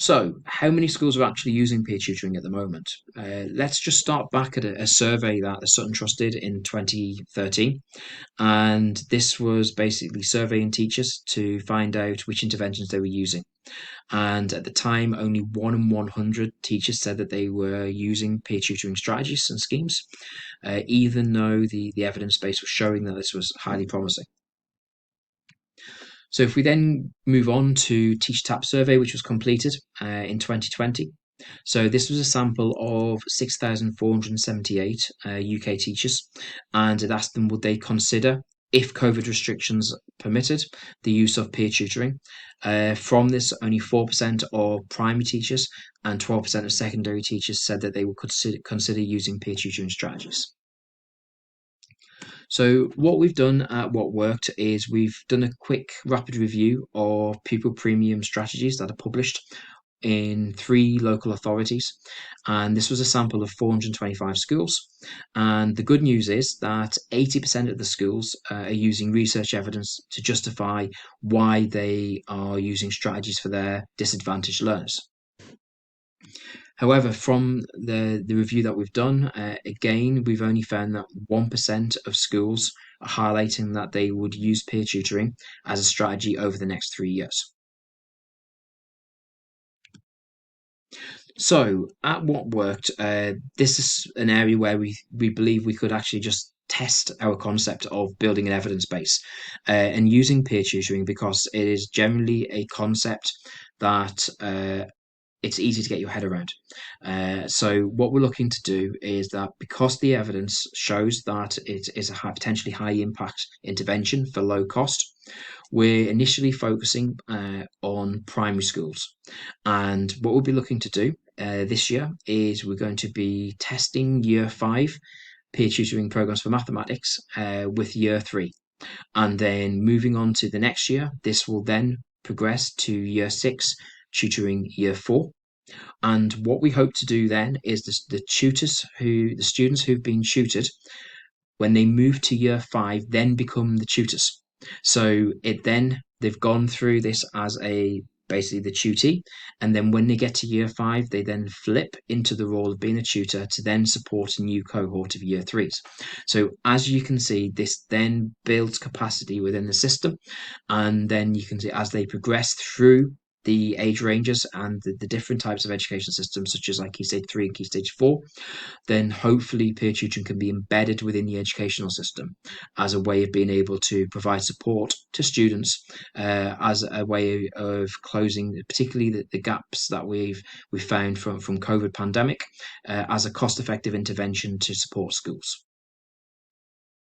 So, how many schools are actually using peer tutoring at the moment? Let's just start back at a survey that the Sutton Trust did in 2013. And this was basically surveying teachers to find out which interventions they were using. And at the time, only 1 in 100 teachers said that they were using peer tutoring strategies and schemes, even though the evidence base was showing that this was highly promising. So if we then move on to Teach Tap survey, which was completed in 2020. So this was a sample of 6,478 UK teachers, and it asked them would they consider, if COVID restrictions permitted, the use of peer tutoring. From this, only 4% of primary teachers and 12% of secondary teachers said that they would consider using peer tutoring strategies. So what we've done at What Worked is we've done a quick rapid review of pupil premium strategies that are published in 3 local authorities, and this was a sample of 425 schools. And the good news is that 80% of the schools are using research evidence to justify why they are using strategies for their disadvantaged learners. However, from the review that we've done, again, we've only found that 1% of schools are highlighting that they would use peer tutoring as a strategy over the next 3 years. So, at What Worked, this is an area where we believe we could actually just test our concept of building an evidence base and using peer tutoring, because it is generally a concept that it's easy to get your head around. So what we're looking to do is that, because the evidence shows that it is a potentially high impact intervention for low cost, we're initially focusing on primary schools. And what we'll be looking to do this year is we're going to be testing year 5 peer tutoring programs for mathematics with year 3. And then moving on to the next year, this will then progress to year 6, tutoring year 4. And what we hope to do then is the students who've been tutored, when they move to year 5, then become the tutors. So they've gone through this as a basically the tutee, and then when they get to year 5, they then flip into the role of being a tutor to then support a new cohort of year 3s. So as you can see, this then builds capacity within the system, and then you can see as they progress through the age ranges and the different types of education systems, such as like Key Stage 3 and Key Stage 4, then hopefully peer tutoring can be embedded within the educational system as a way of being able to provide support to students, as a way of closing particularly the gaps that we've found from COVID pandemic, as a cost-effective intervention to support schools.